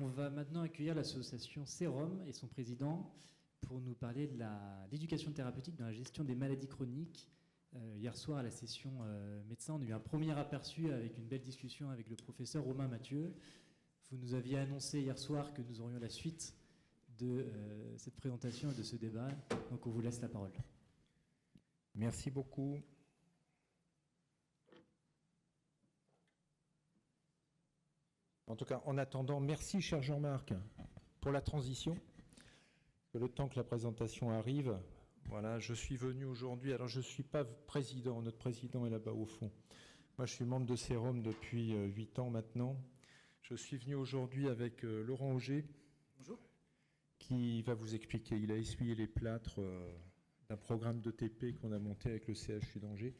On va maintenant accueillir l'association Sérum et son président pour nous parler de l'éducation thérapeutique dans la gestion des maladies chroniques. Hier soir, à la session médecin, on a eu un premier aperçu avec une belle discussion avec le professeur Romain Mathieu. Vous nous aviez annoncé hier soir que nous aurions la suite de cette présentation et de ce débat. Donc on vous laisse la parole. Merci beaucoup. En tout cas, en attendant, merci cher Jean-Marc pour la transition. Le temps que la présentation arrive, voilà, je suis venu aujourd'hui. Alors je ne suis pas président, notre président est là-bas au fond. Moi je suis membre de Sérum depuis 8 ans maintenant. Je suis venu aujourd'hui avec Laurent Auger. Bonjour. Qui va vous expliquer. Il a essuyé les plâtres d'un programme d'ETP qu'on a monté avec le CHU d'Angers.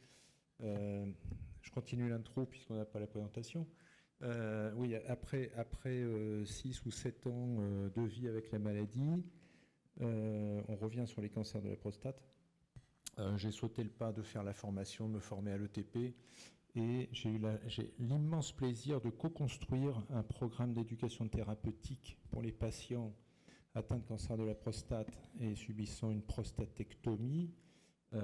Je continue l'intro puisqu'on n'a pas la présentation. Oui, après 6 ou 7 ans de vie avec la maladie, on revient sur les cancers de la prostate. J'ai sauté le pas de faire la formation, de me former à l'ETP, et j'ai eu l'immense plaisir de co-construire un programme d'éducation thérapeutique pour les patients atteints de cancer de la prostate et subissant une prostatectomie. Et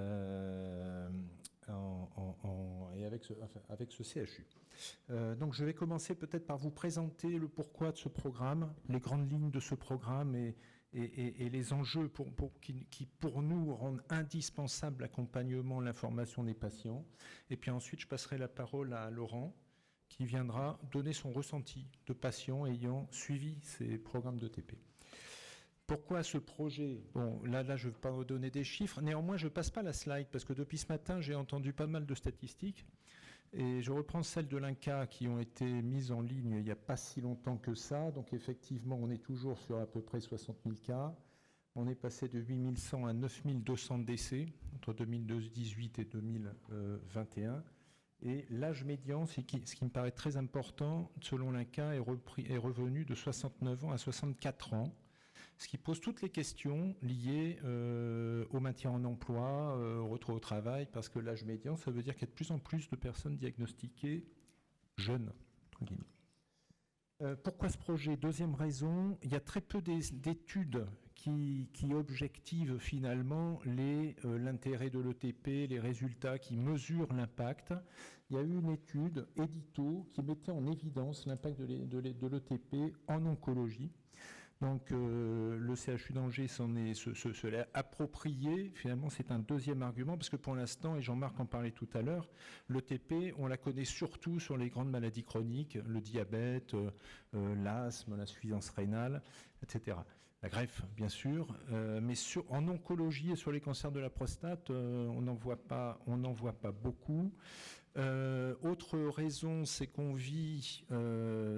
avec ce CHU. Donc je vais commencer peut-être par vous présenter le pourquoi de ce programme, les grandes lignes de ce programme et les enjeux qui pour nous rendent indispensable l'accompagnement, l'information des patients. Et puis ensuite je passerai la parole à Laurent qui viendra donner son ressenti de patients ayant suivi ces programmes d'ETP. Pourquoi ce projet? Bon, là, je ne vais pas vous donner des chiffres. Néanmoins, je ne passe pas la slide parce que depuis ce matin, j'ai entendu pas mal de statistiques. Et je reprends celles de l'INCa qui ont été mises en ligne il n'y a pas si longtemps que ça. Donc, effectivement, on est toujours sur à peu près 60 000 cas. On est passé de 8 100 à 9 200 décès entre 2018 et 2021. Et l'âge médian, ce qui me paraît très important, selon l'INCa, est revenu de 69 ans à 64 ans. Ce qui pose toutes les questions liées au maintien en emploi, au retour au travail, parce que l'âge médian, ça veut dire qu'il y a de plus en plus de personnes diagnostiquées jeunes, entre guillemets. Pourquoi ce projet? Deuxième raison, il y a très peu d'études qui objectivent finalement l'intérêt de l'ETP, les résultats, qui mesurent l'impact. Il y a eu une étude édito qui mettait en évidence l'impact de l'ETP en oncologie. Donc le CHU d'Angers se l'a approprié. Finalement, c'est un deuxième argument, parce que pour l'instant, et Jean-Marc en parlait tout à l'heure, l'ETP, on la connaît surtout sur les grandes maladies chroniques, le diabète, l'asthme, l'insuffisance rénale, etc. La greffe, bien sûr, mais en oncologie et sur les cancers de la prostate, on n'en voit pas beaucoup. Autre raison, c'est qu'on vit,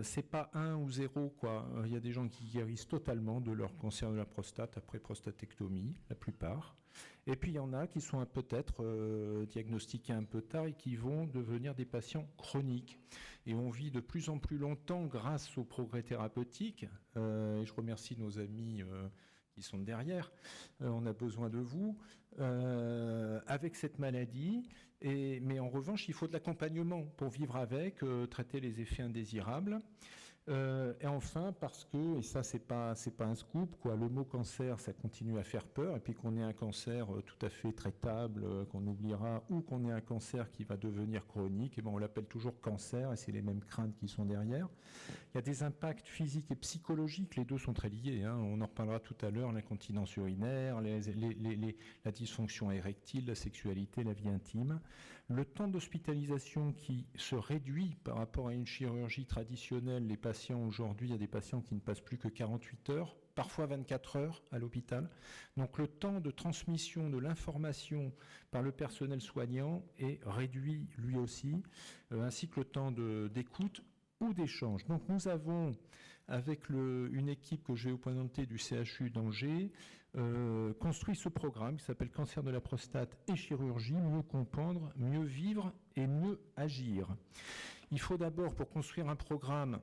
c'est pas 1 ou 0, quoi. Il y a des gens qui guérissent totalement de leur cancer de la prostate après prostatectomie, la plupart. Et puis il y en a qui sont peut-être diagnostiqués un peu tard et qui vont devenir des patients chroniques. Et on vit de plus en plus longtemps grâce au progrès thérapeutique. Et je remercie nos amis qui sont derrière, on a besoin de vous, avec cette maladie, mais en revanche, il faut de l'accompagnement pour vivre avec, traiter les effets indésirables. Et enfin, parce que, et ça c'est pas un scoop, quoi, le mot cancer, ça continue à faire peur, et puis qu'on ait un cancer tout à fait traitable, qu'on oubliera, ou qu'on ait un cancer qui va devenir chronique, et ben on l'appelle toujours cancer, et c'est les mêmes craintes qui sont derrière. Il y a des impacts physiques et psychologiques, les deux sont très liés, hein, on en reparlera tout à l'heure, l'incontinence urinaire, la dysfonction érectile, la sexualité, la vie intime. Le temps d'hospitalisation qui se réduit par rapport à une chirurgie traditionnelle, les patients aujourd'hui, il y a des patients qui ne passent plus que 48 heures, parfois 24 heures à l'hôpital. Donc le temps de transmission de l'information par le personnel soignant est réduit lui aussi, ainsi que le temps d'écoute ou d'échange. Donc nous avons, avec une équipe que je vais vous présenter du CHU d'Angers, construit ce programme qui s'appelle Cancer de la prostate et chirurgie, mieux comprendre, mieux vivre et mieux agir. Il faut d'abord, pour construire un programme,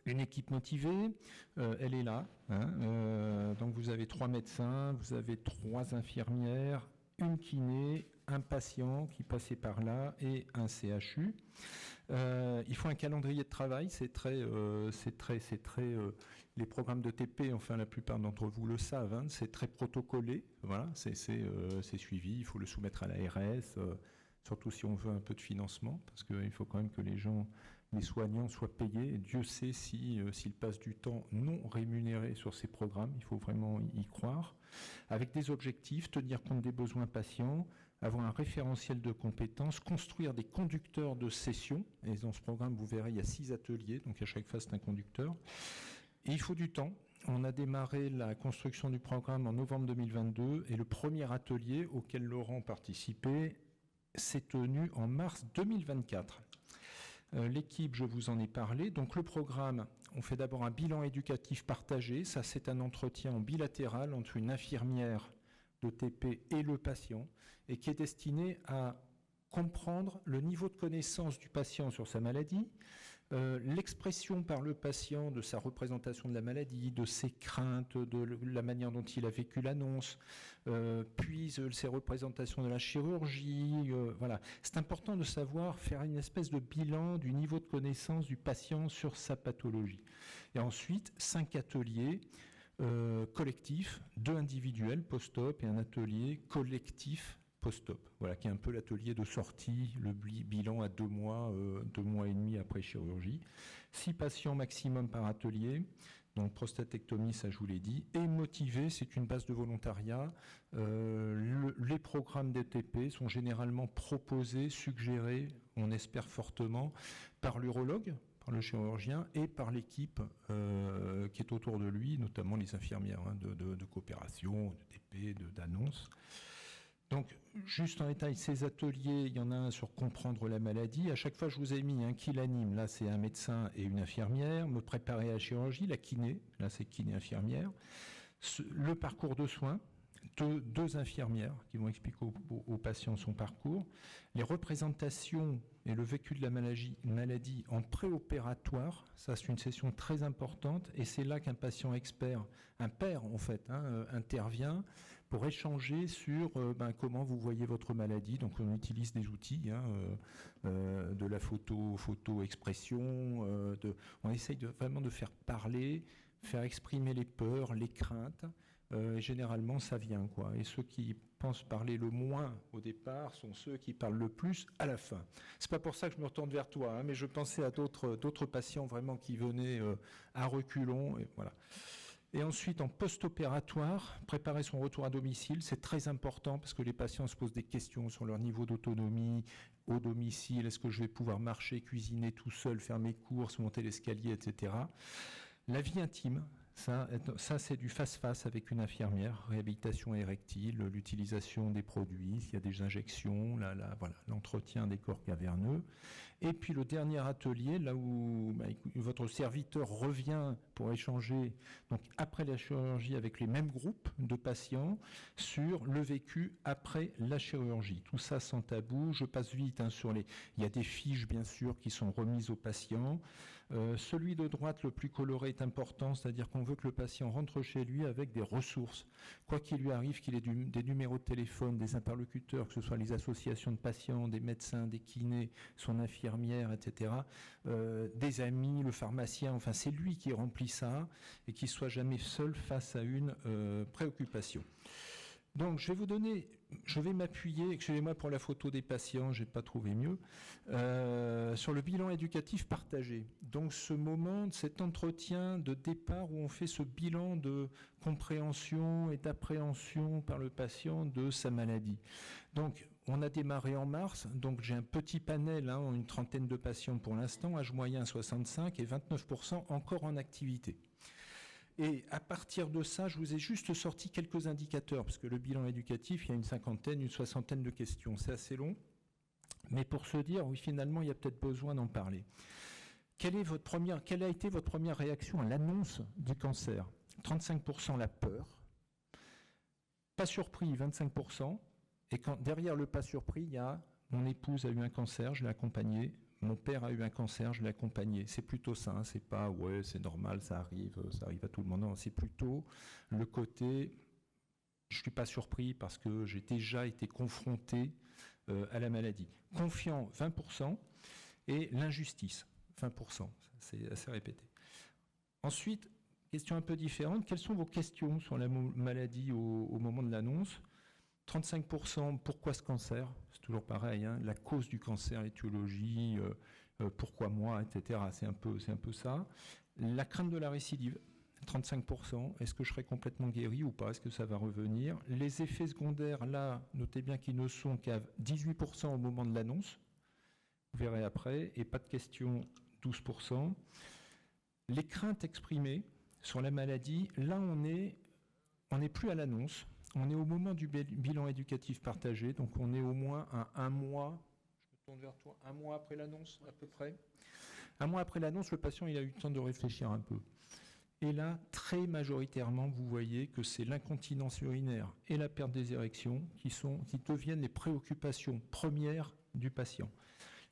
une équipe motivée, elle est là. Hein, donc vous avez 3 médecins, vous avez 3 infirmières, une kiné, un patient qui passait par là et un CHU. Il faut un calendrier de travail, les programmes de TP, enfin la plupart d'entre vous le savent, hein, c'est très protocolé, voilà, c'est suivi, il faut le soumettre à l'ARS, surtout si on veut un peu de financement, parce qu'il faut quand même que les soignants soient payés. Et Dieu sait s'ils passent du temps non rémunéré sur ces programmes, il faut vraiment y croire, avec des objectifs, tenir compte des besoins patients, avoir un référentiel de compétences, construire des conducteurs de session. Et dans ce programme, vous verrez, il y a 6 ateliers, donc à chaque phase, c'est un conducteur. Et il faut du temps. On a démarré la construction du programme en novembre 2022 et le premier atelier auquel Laurent participait s'est tenu en mars 2024. L'équipe, je vous en ai parlé. Donc le programme, on fait d'abord un bilan éducatif partagé. Ça, c'est un entretien en bilatéral entre une infirmière de TP et le patient, et qui est destiné à comprendre le niveau de connaissance du patient sur sa maladie, l'expression par le patient de sa représentation de la maladie, de ses craintes, de la manière dont il a vécu l'annonce, puis ses représentations de la chirurgie. Voilà. C'est important de savoir faire une espèce de bilan du niveau de connaissance du patient sur sa pathologie. Et ensuite, 5 ateliers collectifs, 2 individuels post-op et un atelier collectif post-op, voilà, qui est un peu l'atelier de sortie, le bilan à 2 mois et demi après chirurgie. 6 patients maximum par atelier, donc prostatectomie, ça je vous l'ai dit, et motivé, c'est une base de volontariat. Les programmes DTP sont généralement proposés, suggérés, on espère fortement, par l'urologue, par le chirurgien et par l'équipe qui est autour de lui, notamment les infirmières de coopération, de TP, d'annonce. Donc, juste en détail, ces ateliers, il y en a un sur comprendre la maladie. À chaque fois, je vous ai mis un qui l'anime. Là, c'est un médecin et une infirmière. Me préparer à la chirurgie, la kiné. Là, c'est kiné-infirmière. Le parcours de soins. 2 infirmières qui vont expliquer aux patients son parcours. Les représentations et le vécu de la maladie en préopératoire, ça c'est une session très importante et c'est là qu'un patient expert, un père en fait, intervient pour échanger sur comment vous voyez votre maladie. Donc on utilise des outils, de la photo-expression, on essaye vraiment de faire parler, faire exprimer les peurs, les craintes. Généralement, ça vient, quoi. Et ceux qui pensent parler le moins au départ sont ceux qui parlent le plus à la fin. C'est pas pour ça que je me retourne vers toi, mais je pensais à d'autres patients vraiment qui venaient à reculons, et voilà. Et ensuite, en post-opératoire, préparer son retour à domicile, c'est très important parce que les patients se posent des questions sur leur niveau d'autonomie au domicile. Est-ce que je vais pouvoir marcher, cuisiner tout seul, faire mes courses, monter l'escalier, etc. La vie intime. Ça, c'est du face-face avec une infirmière, réhabilitation érectile, l'utilisation des produits, s'il y a des injections, voilà, l'entretien des corps caverneux. Et puis le dernier atelier, là où votre serviteur revient pour échanger, donc après la chirurgie avec les mêmes groupes de patients, sur le vécu après la chirurgie. Tout ça sans tabou, je passe vite sur les... Il y a des fiches, bien sûr, qui sont remises aux patients. Celui de droite, le plus coloré, est important, c'est-à-dire qu'on veut que le patient rentre chez lui avec des ressources. Quoi qu'il lui arrive, qu'il ait des numéros de téléphone, des interlocuteurs, que ce soit les associations de patients, des médecins, des kinés, son infirmière, etc., des amis, le pharmacien, enfin c'est lui qui remplit ça et qu'il ne soit jamais seul face à une préoccupation. Donc je vais m'appuyer, excusez-moi pour la photo des patients, je n'ai pas trouvé mieux, sur le bilan éducatif partagé. Donc ce moment, cet entretien de départ où on fait ce bilan de compréhension et d'appréhension par le patient de sa maladie. Donc on a démarré en mars, donc j'ai un petit panel, une trentaine de patients pour l'instant, âge moyen 65 et 29% encore en activité. Et à partir de ça, je vous ai juste sorti quelques indicateurs, parce que le bilan éducatif, il y a une cinquantaine, une soixantaine de questions. C'est assez long, mais pour se dire, oui, finalement, il y a peut-être besoin d'en parler. Quelle a été votre première réaction à l'annonce du cancer ? 35% la peur, pas surpris 25%, et derrière le pas surpris, il y a mon épouse a eu un cancer, je l'ai accompagnée. Mon père a eu un cancer, je l'ai accompagné. C'est plutôt ça, c'est pas ouais, c'est normal, ça arrive à tout le monde. Non, c'est plutôt le côté je ne suis pas surpris parce que j'ai déjà été confronté à la maladie. Confiant, 20%, et l'injustice, 20%. C'est assez répété. Ensuite, question un peu différente, quelles sont vos questions sur la maladie au moment de l'annonce ? 35%, pourquoi ce cancer ? C'est toujours pareil, hein, la cause du cancer, l'étiologie, pourquoi moi, etc. C'est un peu ça. La crainte de la récidive, 35%, est-ce que je serai complètement guéri ou pas ? Est-ce que ça va revenir ? Les effets secondaires, là, notez bien qu'ils ne sont qu'à 18% au moment de l'annonce. Vous verrez après. Et pas de questions, 12%. Les craintes exprimées sur la maladie, là, on n'est plus à l'annonce. On est au moment du bilan éducatif partagé. Donc, on est au moins à un mois. Je me tourne vers toi. Un mois après l'annonce, à peu près. Un mois après l'annonce, le patient, il a eu le temps de réfléchir un peu. Et là, très majoritairement, vous voyez que c'est l'incontinence urinaire et la perte des érections qui deviennent les préoccupations premières du patient.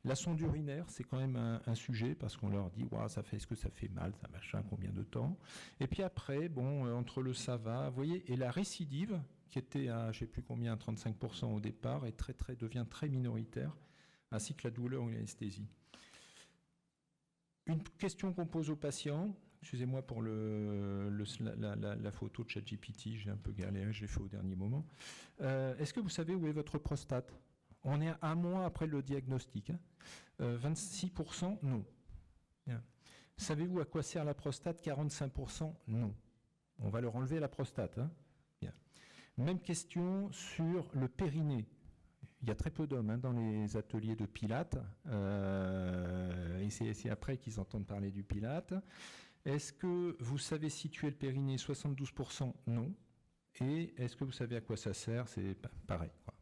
La sonde urinaire, c'est quand même un sujet parce qu'on leur dit wow, est-ce que ça fait mal, ça machin, combien de temps ? Et puis après, entre le ça va, vous voyez, et la récidive, qui était à je ne sais plus combien, 35% au départ, devient très minoritaire, ainsi que la douleur ou l'anesthésie. Une question qu'on pose aux patients. Excusez-moi pour la photo de ChatGPT, j'ai un peu galéré, je l'ai fait au dernier moment. Est-ce que vous savez où est votre prostate ? On est à un mois après le diagnostic. 26%, non. Bien. Savez-vous à quoi sert la prostate ? 45%, non. On va leur enlever la prostate. Hein. Bien. Même question sur le périnée. Il y a très peu d'hommes dans les ateliers de Pilates. Et c'est après qu'ils entendent parler du Pilates. Est-ce que vous savez situer le périnée ? 72%, non. Et est-ce que vous savez à quoi ça sert ? C'est pareil. Voilà.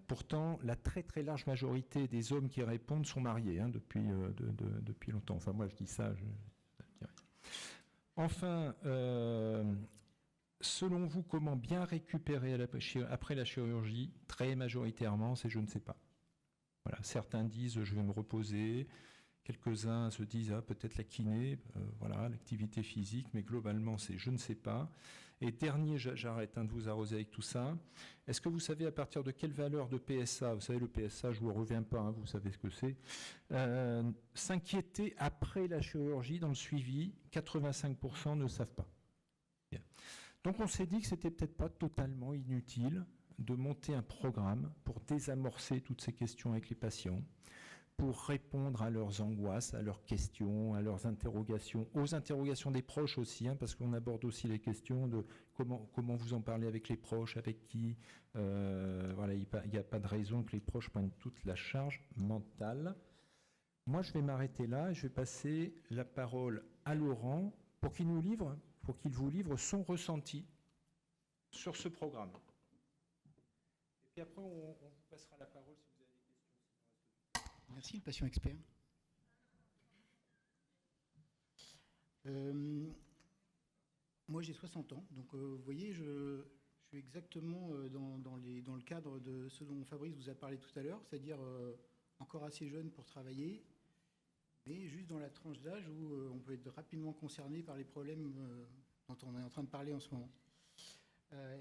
Pourtant, la très très large majorité des hommes qui répondent sont mariés depuis longtemps. Enfin, moi je dis ça. Enfin, selon vous, comment bien récupérer après la chirurgie ? Très majoritairement, c'est je ne sais pas. Voilà. Certains disent je vais me reposer. Quelques-uns se disent peut-être la kiné, l'activité physique, mais globalement c'est je ne sais pas. Et dernier, j'arrête de vous arroser avec tout ça. Est-ce que vous savez à partir de quelle valeur de PSA ? Vous savez, le PSA, je ne vous reviens pas, vous savez ce que c'est. S'inquiéter après la chirurgie, dans le suivi, 85% ne savent pas. Bien. Donc on s'est dit que c'était peut-être pas totalement inutile de monter un programme pour désamorcer toutes ces questions avec les patients, pour répondre à leurs angoisses, à leurs questions, à leurs interrogations, aux interrogations des proches aussi, parce qu'on aborde aussi les questions de comment vous en parlez avec les proches, avec qui. Il n'y a pas de raison que les proches prennent toute la charge mentale. Moi, je vais m'arrêter là et je vais passer la parole à Laurent pour qu'il vous livre son ressenti sur ce programme. Et puis après, on vous passera la parole si vous avez des questions. Merci, le patient expert. Moi, j'ai 60 ans, donc vous voyez, je suis exactement dans le cadre de ce dont Fabrice vous a parlé tout à l'heure, c'est-à-dire encore assez jeune pour travailler, mais juste dans la tranche d'âge où on peut être rapidement concerné par les problèmes dont on est en train de parler en ce moment.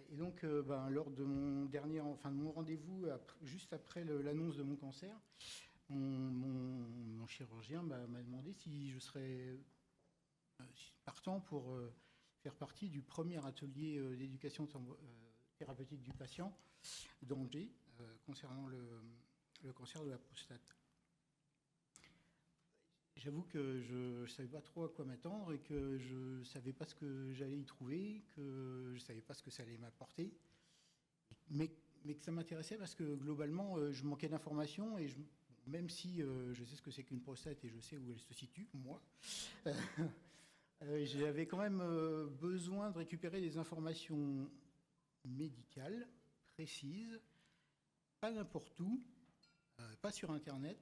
Et donc, lors de mon rendez-vous, juste après l'annonce de mon cancer, mon chirurgien m'a demandé si je serais partant pour faire partie du premier atelier d'éducation thérapeutique du patient d'Angers concernant le cancer de la prostate. J'avoue que je ne savais pas trop à quoi m'attendre et que je ne savais pas ce que j'allais y trouver, que je ne savais pas ce que ça allait m'apporter, mais que ça m'intéressait parce que globalement, je manquais d'informations et même si je sais ce que c'est qu'une prostate et je sais où elle se situe, moi, j'avais quand même besoin de récupérer des informations médicales, précises, pas n'importe où, pas sur Internet,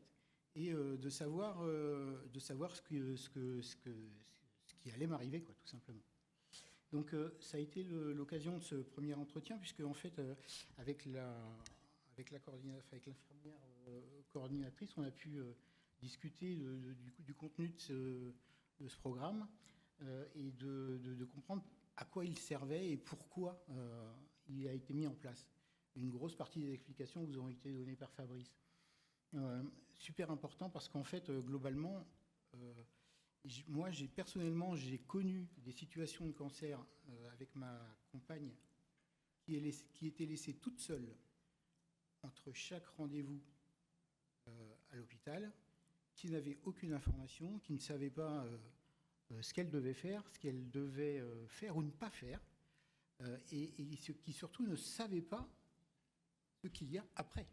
et de savoir ce qui allait m'arriver, quoi, tout simplement. Donc ça a été l'occasion de ce premier entretien, puisque en fait, avec l'infirmière coordinatrice, on a pu discuter du contenu de ce programme et de comprendre à quoi il servait et pourquoi il a été mis en place. Une grosse partie des explications vous ont été données par Fabrice. Super important parce qu'en fait, globalement, moi, personnellement, j'ai connu des situations de cancer avec ma compagne qui était laissée toute seule entre chaque rendez-vous à l'hôpital, qui n'avait aucune information, qui ne savait pas ce qu'elle devait faire, ce qu'elle devait faire ou ne pas faire, et qui surtout ne savait pas ce qu'il y a après.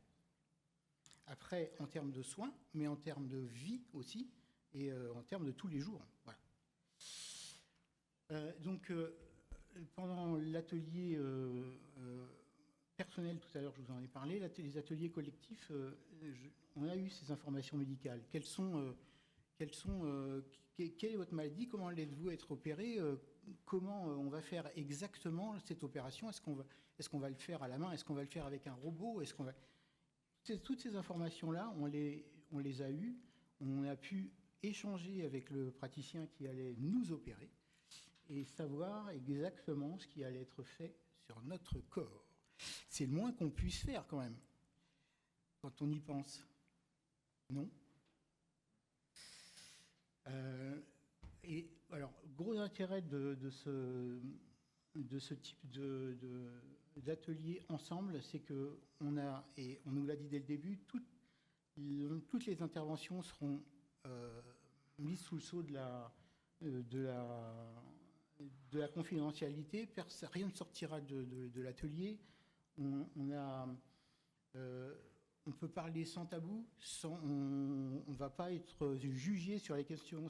Après, en termes de soins, mais en termes de vie aussi, et en termes de tous les jours. Voilà. Donc, pendant l'atelier personnel, tout à l'heure, je vous en ai parlé, les ateliers collectifs, on a eu ces informations médicales. Quelle est votre maladie? Comment allez-vous être opéré? Comment on va faire exactement cette opération? Est-ce qu'on va le faire à la main? Est-ce qu'on va le faire avec un robot? Toutes ces informations-là, on les a eues. On a pu échanger avec le praticien qui allait nous opérer et savoir exactement ce qui allait être fait sur notre corps. C'est le moins qu'on puisse faire quand même, quand on y pense. Non? Et alors, gros intérêt de ce type d'atelier ensemble, c'est qu'on a, et on nous l'a dit dès le début, toutes les interventions seront mises sous le sceau de la confidentialité. Rien ne sortira de l'atelier. On peut parler sans tabou, on ne va pas être jugé sur les questions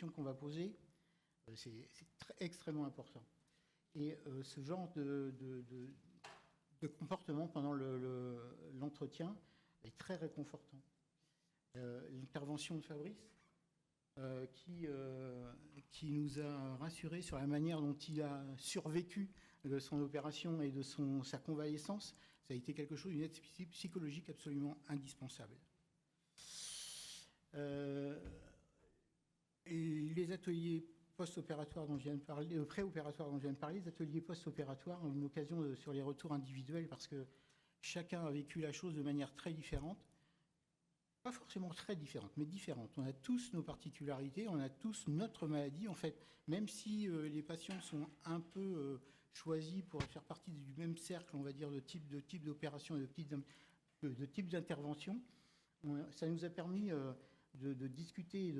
qu'on va poser. C'est extrêmement important. Et ce genre de comportement pendant l'entretien est très réconfortant. L'intervention de Fabrice, qui nous a rassurés sur la manière dont il a survécu de son opération et de sa convalescence, ça a été quelque chose, une aide psychologique absolument indispensable. Les ateliers post-opératoires dont je viens de parler, pré-opératoires dont je viens de parler, les ateliers post-opératoires ont une occasion sur les retours individuels parce que chacun a vécu la chose de manière très différente. Pas forcément très différente, mais différente. On a tous nos particularités, on a tous notre maladie. En fait, même si les patients sont un peu choisis pour faire partie du même cercle, on va dire, de type d'opération et de type d'intervention, ça nous a permis de discuter,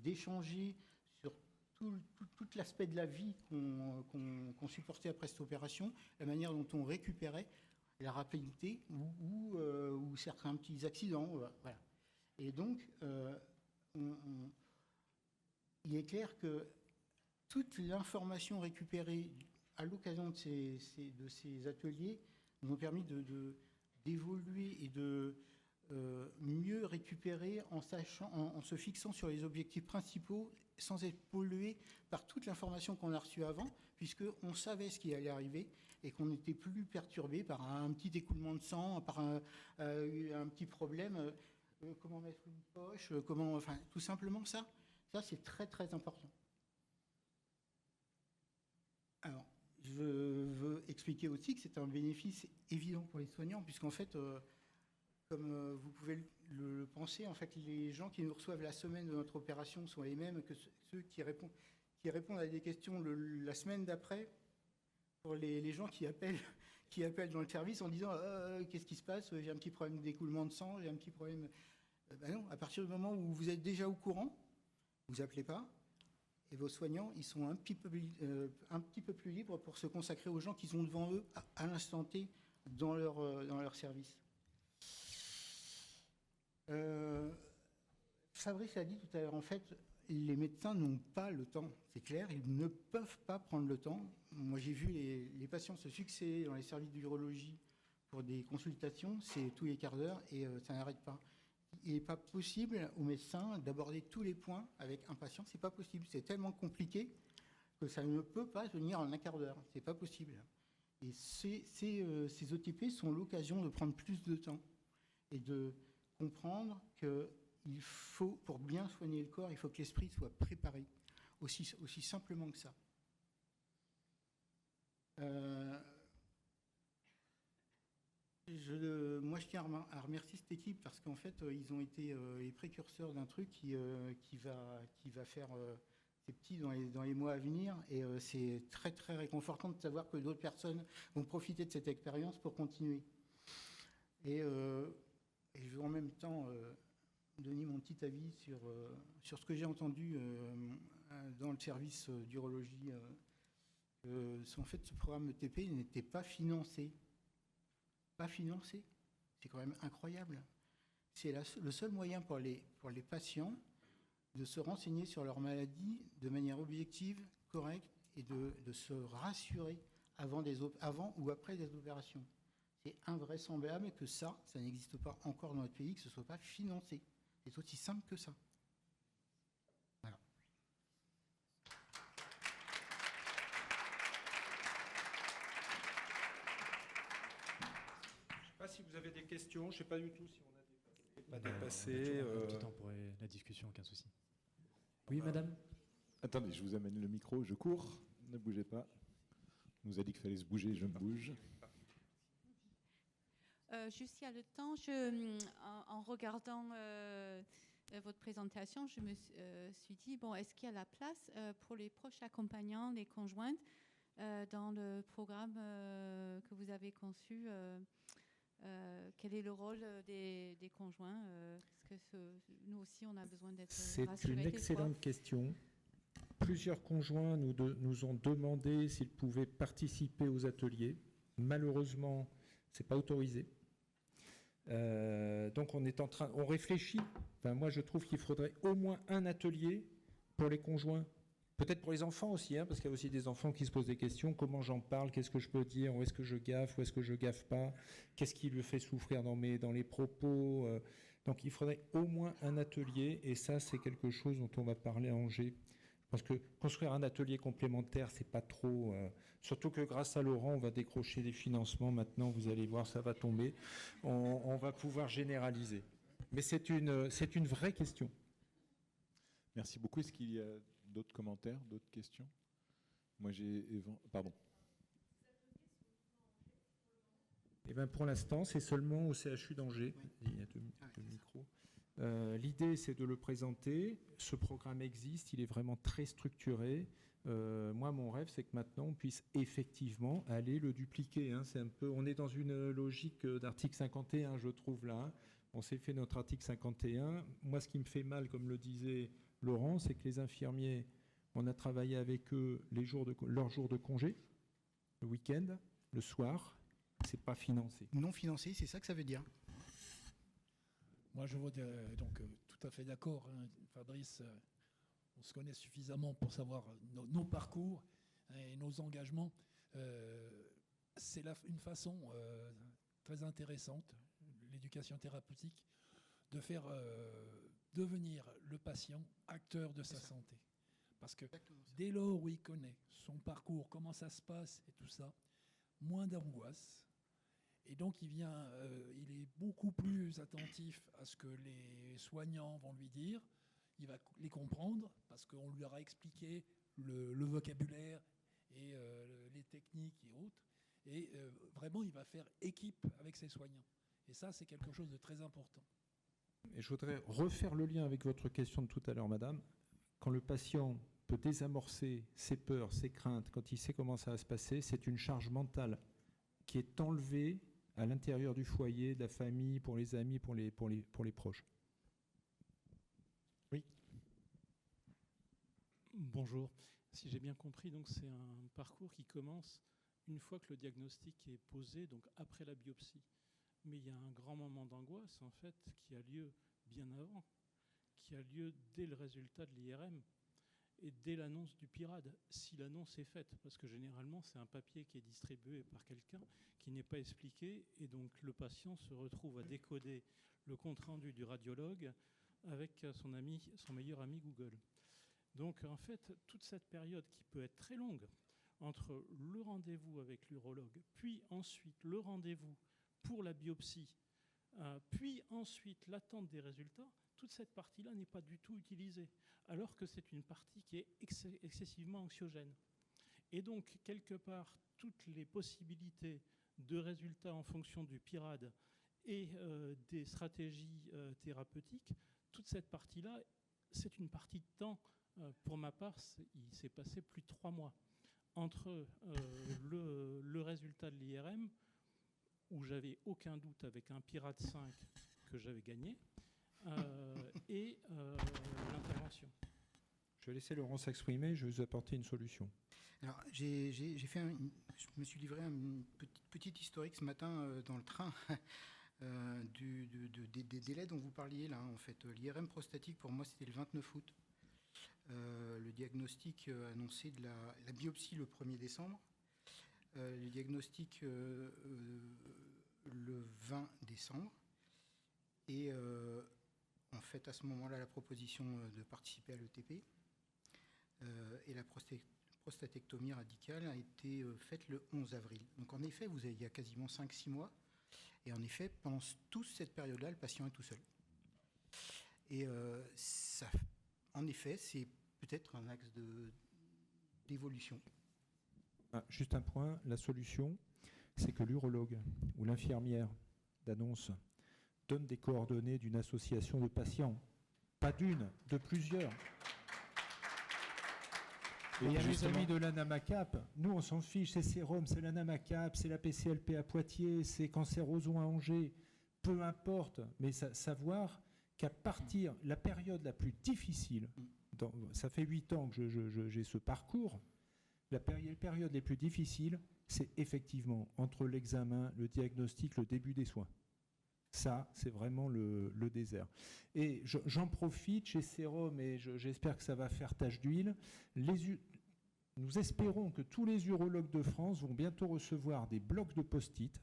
d'échanger sur tout l'aspect de la vie qu'on supportait après cette opération, la manière dont on récupérait, la rapidité ou certains petits accidents. Voilà. Et donc, il est clair que toute l'information récupérée à l'occasion de ces ateliers nous ont permis d'évoluer et de mieux récupérer en se fixant sur les objectifs principaux sans être pollué par toute l'information qu'on a reçue avant, puisqu'on savait ce qui allait arriver et qu'on n'était plus perturbé par un petit écoulement de sang, par un petit problème, comment mettre une poche, tout simplement ça c'est très très important. Alors, je veux expliquer aussi que c'est un bénéfice évident pour les soignants, puisqu'en fait, comme vous pouvez le penser, en fait, les gens qui nous reçoivent la semaine de notre opération sont les mêmes que ceux qui répondent à des questions la semaine d'après, pour les gens qui appellent dans le service en disant qu'est-ce qui se passe, j'ai un petit problème d'écoulement de sang, j'ai un petit problème. Non, à partir du moment où vous êtes déjà au courant, vous appelez pas, et vos soignants, ils sont un petit peu plus libres pour se consacrer aux gens qui sont devant eux à l'instant T dans leur service. Fabrice a dit tout à l'heure, en fait, les médecins n'ont pas le temps, c'est clair, ils ne peuvent pas prendre le temps. Moi, j'ai vu les patients se succéder dans les services d'urologie pour des consultations, c'est tous les quarts d'heure et ça n'arrête pas. Il n'est pas possible aux médecins d'aborder tous les points avec un patient, c'est pas possible, c'est tellement compliqué que ça ne peut pas venir en un quart d'heure, c'est pas possible. Et ces OTP sont l'occasion de prendre plus de temps et de comprendre qu'il faut, pour bien soigner le corps, il faut que l'esprit soit préparé. aussi simplement que ça. Moi, je tiens à remercier cette équipe parce qu'en fait, ils ont été les précurseurs d'un truc qui va faire ses petits dans les mois à venir. Et c'est très, très réconfortant de savoir que d'autres personnes vont profiter de cette expérience pour continuer. Et je veux en même temps donner mon petit avis sur ce que j'ai entendu dans le service d'urologie. En fait, ce programme ETP n'était pas financé. Pas financé. C'est quand même incroyable. C'est le seul moyen pour les patients de se renseigner sur leur maladie de manière objective, correcte, et de se rassurer avant ou après des opérations. C'est invraisemblable que ça n'existe pas encore dans notre pays, que ce ne soit pas financé. C'est aussi simple que ça. Voilà. Je ne sais pas si vous avez des questions, je ne sais pas du tout si on a dépassé. On a du temps pour la discussion, aucun souci. Oui, madame ? Attendez, je vous amène le micro, je cours, ne bougez pas. On nous a dit qu'il fallait se bouger, je me bouge. Juste il y a le temps, en regardant votre présentation, je me suis dit, bon, est-ce qu'il y a la place pour les proches accompagnants, les conjointes, dans le programme que vous avez conçu quel est le rôle des conjoints parce que nous aussi, on a besoin d'être rassurés. C'est une excellente question. Plusieurs conjoints nous ont demandé s'ils pouvaient participer aux ateliers. Malheureusement, ce n'est pas autorisé. Donc on réfléchit. Enfin, moi, je trouve qu'il faudrait au moins un atelier pour les conjoints. Peut-être pour les enfants aussi, hein, parce qu'il y a aussi des enfants qui se posent des questions. Comment j'en parle? Qu'est-ce que je peux dire? Où est-ce que je gaffe? Où est-ce que je gaffe pas? Qu'est-ce qui le fait souffrir dans les propos? Donc il faudrait au moins un atelier. Et ça, c'est quelque chose dont on va parler à Angers. Parce que construire un atelier complémentaire, c'est pas trop... surtout que grâce à Laurent, on va décrocher des financements. Maintenant, vous allez voir, ça va tomber. On va pouvoir généraliser. Mais c'est une vraie question. Merci beaucoup. Est-ce qu'il y a d'autres commentaires, d'autres questions? Moi, Pardon. Eh bien, pour l'instant, c'est seulement au CHU d'Angers. Oui. Il y a deux micros. L'idée, c'est de le présenter. Ce programme existe, il est vraiment très structuré. Moi, mon rêve, c'est que maintenant, on puisse effectivement aller le dupliquer. Hein. On est dans une logique d'article 51, je trouve, là. Hein. On s'est fait notre article 51. Moi, ce qui me fait mal, comme le disait Laurent, c'est que les infirmiers, on a travaillé avec eux leurs jours de congé, le week-end, le soir. C'est pas financé. Non financé, c'est ça que ça veut dire. Moi, je vois donc tout à fait d'accord, hein, Fabrice. On se connaît suffisamment pour savoir nos parcours et nos engagements. C'est une façon très intéressante, l'éducation thérapeutique, de faire devenir le patient acteur de sa santé. Parce que dès lors où il connaît son parcours, comment ça se passe et tout ça, moins d'angoisse. Et donc, il est beaucoup plus attentif à ce que les soignants vont lui dire. Il va les comprendre parce qu'on lui aura expliqué le vocabulaire et les techniques et autres. Et vraiment, il va faire équipe avec ses soignants. Et ça, c'est quelque chose de très important. Et je voudrais refaire le lien avec votre question de tout à l'heure, madame. Quand le patient peut désamorcer ses peurs, ses craintes, quand il sait comment ça va se passer, c'est une charge mentale qui est enlevée à l'intérieur du foyer, de la famille, pour les amis, pour les proches. Oui. Bonjour. Si j'ai bien compris, donc c'est un parcours qui commence une fois que le diagnostic est posé, donc après la biopsie. Mais il y a un grand moment d'angoisse, en fait, qui a lieu bien avant, qui a lieu dès le résultat de l'IRM et dès l'annonce du PIRAD, si l'annonce est faite, parce que généralement, c'est un papier qui est distribué par quelqu'un qui n'est pas expliqué, et donc le patient se retrouve à décoder le compte-rendu du radiologue avec son meilleur ami Google. Donc, en fait, toute cette période qui peut être très longue, entre le rendez-vous avec l'urologue, puis ensuite le rendez-vous pour la biopsie, puis ensuite l'attente des résultats, toute cette partie-là n'est pas du tout utilisée, alors que c'est une partie qui est excessivement anxiogène. Et donc, quelque part, toutes les possibilités de résultats en fonction du PIRAD et des stratégies thérapeutiques, toute cette partie-là, c'est une partie de temps. Pour ma part, il s'est passé plus de 3 mois entre le résultat de l'IRM, où j'avais aucun doute avec un PIRAD 5 que j'avais gagné, et l'intervention. Je vais laisser Laurent s'exprimer, je vais vous apporter une solution. Alors, je me suis livré un petit historique ce matin dans le train des délais dont vous parliez là. En fait, l'IRM prostatique pour moi c'était le 29 août. Le diagnostic annoncé de la biopsie le 1er décembre. Le diagnostic le 20 décembre. Et en fait, à ce moment-là, la proposition de participer à l'ETP et la prostatectomie radicale a été faite le 11 avril. Donc en effet, il y a quasiment 5-6 mois. Et en effet, pendant toute cette période-là, le patient est tout seul. Et en effet, c'est peut-être un axe d'évolution. Juste un point, la solution, c'est que l'urologue ou l'infirmière d'annonce donne des coordonnées d'une association de patients, pas d'une, de plusieurs. Et il y a les amis de l'ANAMACAP, nous on s'en fiche, c'est Sérum, c'est l'ANAMACAP, c'est la PCLP à Poitiers, c'est Cancer-Ozon à Angers, peu importe, mais savoir qu'à partir, la période la plus difficile, ça fait 8 ans que j'ai ce parcours, la période les plus difficiles, c'est effectivement entre l'examen, le diagnostic, le début des soins. Ça, c'est vraiment le désert. Et j'en profite chez Sérum, et j'espère que ça va faire tache d'huile. Nous espérons que tous les urologues de France vont bientôt recevoir des blocs de post-it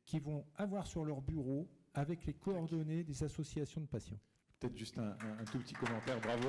qui vont avoir sur leur bureau avec les coordonnées des associations de patients. Peut-être juste un tout petit commentaire, bravo.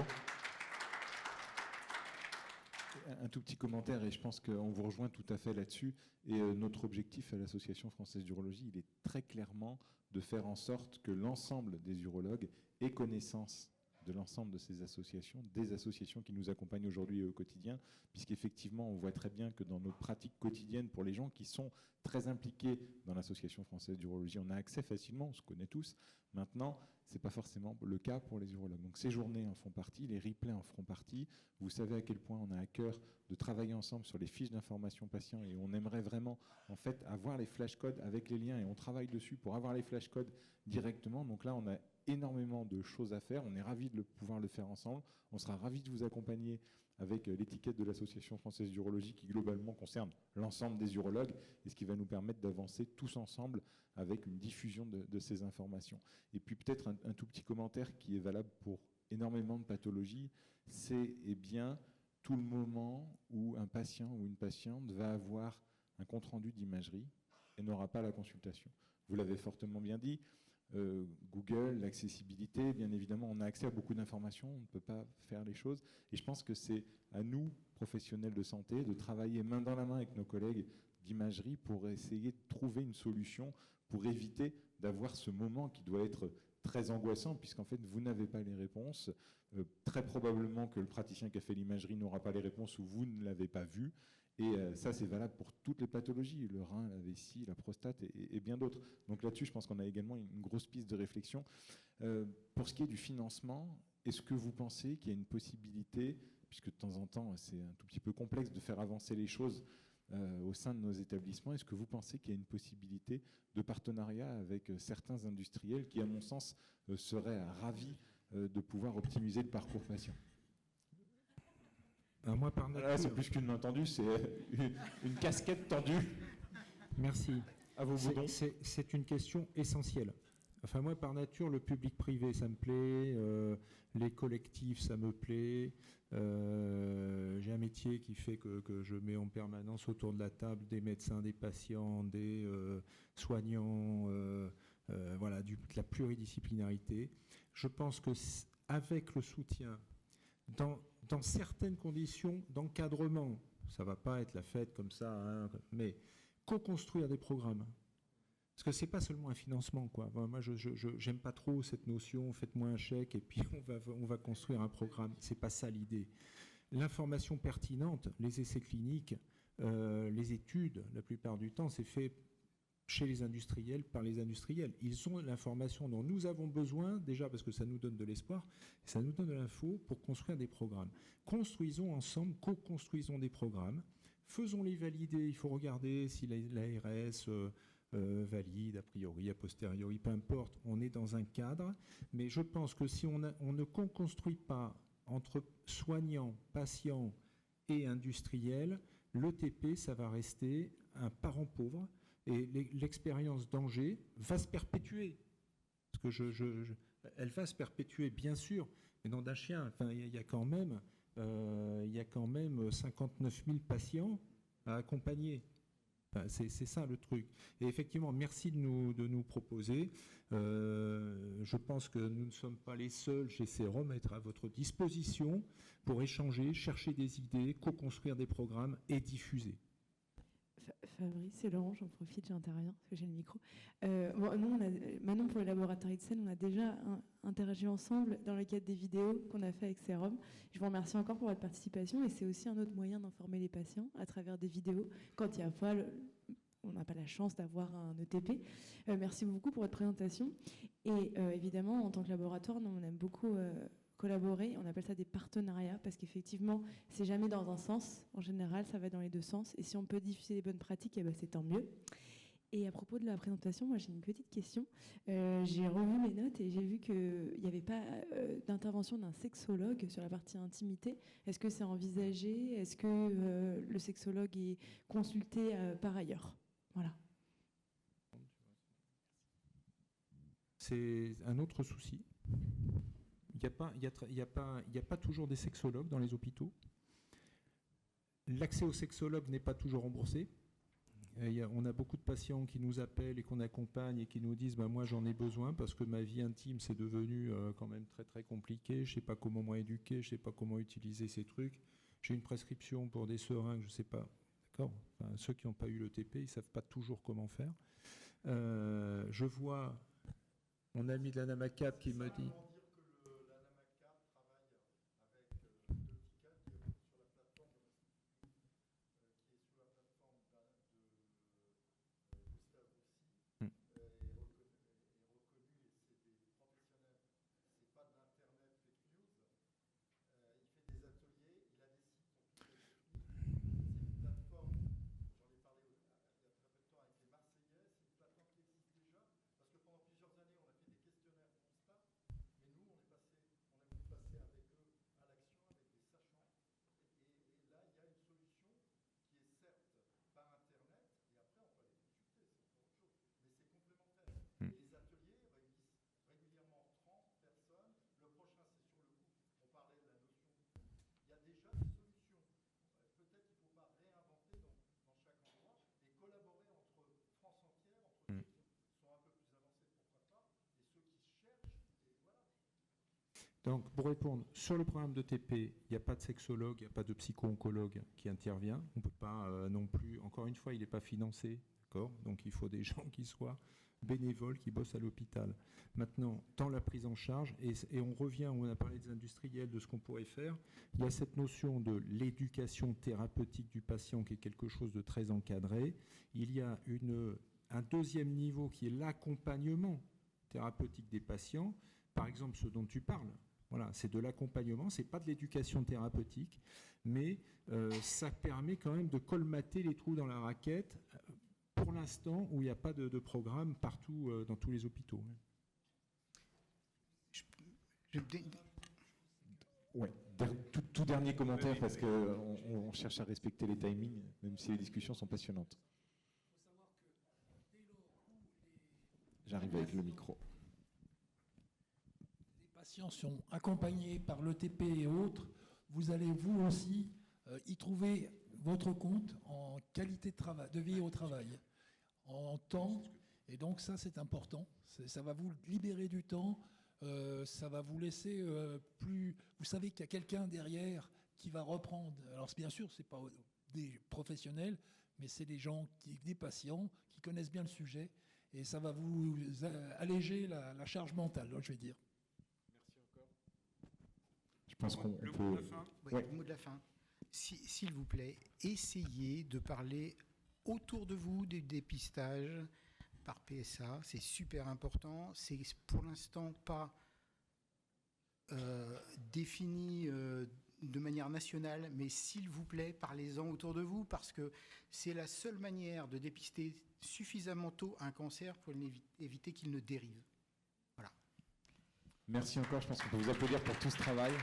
Un tout petit commentaire, et je pense qu'on vous rejoint tout à fait là-dessus. Et notre objectif à l'Association française d'urologie, il est très clairement de faire en sorte que l'ensemble des urologues aient connaissance de l'ensemble de ces associations, des associations qui nous accompagnent aujourd'hui au quotidien, puisqu'effectivement, on voit très bien que dans nos pratiques quotidiennes, pour les gens qui sont très impliqués dans l'Association française d'urologie, on a accès facilement, on se connaît tous. Maintenant, ce n'est pas forcément le cas pour les urologues. Donc ces journées en font partie, les replays en feront partie. Vous savez à quel point on a à cœur de travailler ensemble sur les fiches d'information patients, et on aimerait vraiment en fait avoir les flashcodes avec les liens, et on travaille dessus pour avoir les flashcodes directement. Donc là, on a énormément de choses à faire. On est ravis de pouvoir le faire ensemble. On sera ravis de vous accompagner avec l'étiquette de l'Association française d'urologie qui globalement concerne l'ensemble des urologues, et ce qui va nous permettre d'avancer tous ensemble avec une diffusion de ces informations. Et puis peut-être un tout petit commentaire qui est valable pour énormément de pathologies, c'est bien tout le moment où un patient ou une patiente va avoir un compte-rendu d'imagerie et n'aura pas la consultation. Vous l'avez fortement bien dit, Google, l'accessibilité, bien évidemment, on a accès à beaucoup d'informations, on ne peut pas faire les choses. Et je pense que c'est à nous, professionnels de santé, de travailler main dans la main avec nos collègues d'imagerie pour essayer de trouver une solution pour éviter d'avoir ce moment qui doit être très angoissant, puisqu'en fait, vous n'avez pas les réponses. Très probablement que le praticien qui a fait l'imagerie n'aura pas les réponses, ou vous ne l'avez pas vu. Et ça, c'est valable pour toutes les pathologies, le rein, la vessie, la prostate et bien d'autres. Donc là-dessus, je pense qu'on a également une grosse piste de réflexion. Pour ce qui est du financement, est-ce que vous pensez qu'il y a une possibilité, puisque de temps en temps, c'est un tout petit peu complexe de faire avancer les choses au sein de nos établissements, est-ce que vous pensez qu'il y a une possibilité de partenariat avec certains industriels qui, à mon sens, seraient ravis de pouvoir optimiser le parcours patient ? Moi, par nature, là, c'est plus qu'une main tendue, c'est une casquette tendue. Merci. À vos boutons. C'est une question essentielle. Enfin, moi, par nature, le public privé, ça me plaît. Les collectifs, ça me plaît. J'ai un métier qui fait que je mets en permanence autour de la table des médecins, des patients, des soignants, voilà, de la pluridisciplinarité. Je pense qu'avec le soutien, dans certaines conditions d'encadrement, ça ne va pas être la fête comme ça, hein, mais co-construire des programmes Parce que c'est pas seulement un financement, quoi. Moi, j'aime pas trop cette notion, faites-moi un chèque et puis on va construire un programme. C'est pas ça l'idée. L'information pertinente, les essais cliniques, les études, la plupart du temps, c'est fait chez les industriels, par les industriels. Ils ont l'information dont nous avons besoin, déjà parce que ça nous donne de l'espoir, ça nous donne de l'info pour construire des programmes. Construisons ensemble, co-construisons des programmes, faisons-les valider, il faut regarder si l'ARS valide, a priori, a posteriori, peu importe, on est dans un cadre, mais je pense que si on ne co-construit pas entre soignants, patients et industriels, l'ETP, ça va rester un parent pauvre. Et l'expérience d'Angers va se perpétuer. Parce que elle va se perpétuer, bien sûr, mais non d'un chien. Enfin, il y a quand même 59 000 patients à accompagner. Enfin, c'est ça le truc. Et effectivement, merci de nous proposer. Je pense que nous ne sommes pas les seuls chez Sérum à être à votre disposition pour échanger, chercher des idées, co-construire des programmes et diffuser. Fabrice, c'est Laurent, j'en profite, j'interviens parce que j'ai le micro. Nous, Manon, pour le laboratoire Ipsen, on a déjà interagi ensemble dans le cadre des vidéos qu'on a fait avec Sérum. Je vous remercie encore pour votre participation et c'est aussi un autre moyen d'informer les patients à travers des vidéos quand il y a pas on n'a pas la chance d'avoir un ETP. Merci beaucoup pour votre présentation. Et évidemment, en tant que laboratoire, nous, on aime beaucoup collaborer. On appelle ça des partenariats parce qu'effectivement, c'est jamais dans un sens. En général, ça va dans les deux sens. Et si on peut diffuser les bonnes pratiques, c'est tant mieux. Et à propos de la présentation, moi, j'ai une petite question. J'ai revu mes notes et j'ai vu qu'il n'y avait pas d'intervention d'un sexologue sur la partie intimité. Est-ce que c'est envisagé? Est-ce que le sexologue est consulté par ailleurs? Voilà. C'est un autre souci. Il n'y a pas toujours des sexologues dans les hôpitaux. L'accès aux sexologues n'est pas toujours remboursé. On a beaucoup de patients qui nous appellent et qu'on accompagne et qui nous disent moi j'en ai besoin parce que ma vie intime c'est devenu quand même très très compliqué, je ne sais pas comment m'éduquer, je ne sais pas comment utiliser ces trucs, j'ai une prescription pour des seringues, je ne sais pas. D'accord, enfin, ceux qui n'ont pas eu le TP, ils ne savent pas toujours comment faire. Je vois mon ami de l'ANAMACAP qui me dit... Donc, pour répondre, sur le programme de TP, il n'y a pas de sexologue, il n'y a pas de psycho-oncologue qui intervient. On ne peut pas non plus, encore une fois, il n'est pas financé, d'accord ? Donc, il faut des gens qui soient bénévoles, qui bossent à l'hôpital. Maintenant, dans la prise en charge, et on revient, on a parlé des industriels, de ce qu'on pourrait faire, il y a cette notion de l'éducation thérapeutique du patient qui est quelque chose de très encadré. Il y a un deuxième niveau qui est l'accompagnement thérapeutique des patients. Par exemple, ce dont tu parles. Voilà, c'est de l'accompagnement, c'est pas de l'éducation thérapeutique, mais ça permet quand même de colmater les trous dans la raquette pour l'instant où il n'y a pas de programme partout dans tous les hôpitaux. Ouais, tout dernier commentaire parce qu'on cherche à respecter les timings, même si les discussions sont passionnantes. J'arrive avec le micro. Patients sont accompagnés par l'ETP et autres, vous allez vous aussi y trouver votre compte en qualité de travail, de vie au travail, en temps, et donc ça c'est important, ça va vous libérer du temps, ça va vous laisser plus... Vous savez qu'il y a quelqu'un derrière qui va reprendre, alors bien sûr c'est pas des professionnels, mais c'est des gens, des patients qui connaissent bien le sujet, et ça va vous alléger la charge mentale, je vais dire. Merci encore. Je pense qu'on Le peut... mot de la fin. Oui, Ouais. le mot de la fin. S'il vous plaît, essayez de parler autour de vous du dépistage par PSA. C'est super important. C'est pour l'instant pas défini de manière nationale, mais s'il vous plaît, parlez-en autour de vous, parce que c'est la seule manière de dépister suffisamment tôt un cancer pour éviter qu'il ne dérive. Voilà. Merci encore, je pense qu'on peut vous applaudir pour tout ce travail.